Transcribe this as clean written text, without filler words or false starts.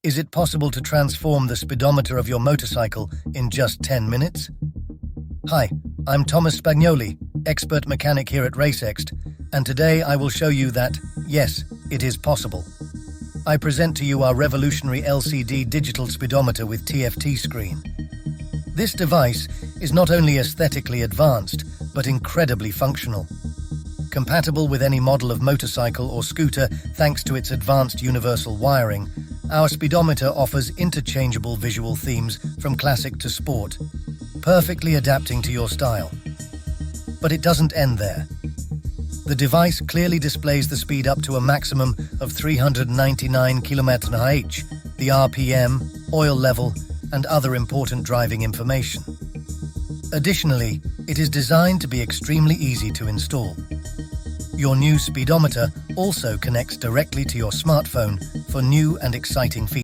Is it possible to transform the speedometer of your motorcycle in just 10 minutes? Hi, I'm Thomas Spagnoli, expert mechanic here at Racext, and today I will show you that, yes, it is possible. I present to you our revolutionary LCD digital speedometer with TFT screen. This device is not only aesthetically advanced, but incredibly functional. Compatible with any model of motorcycle or scooter thanks to its advanced universal wiring, our speedometer offers interchangeable visual themes from classic to sport, perfectly adapting to your style. But it doesn't end there. The device clearly displays the speed up to a maximum of 399 km/h, the RPM, oil level, and other important driving information. Additionally, it is designed to be extremely easy to install. Your new speedometer also connects directly to your smartphone for new and exciting features.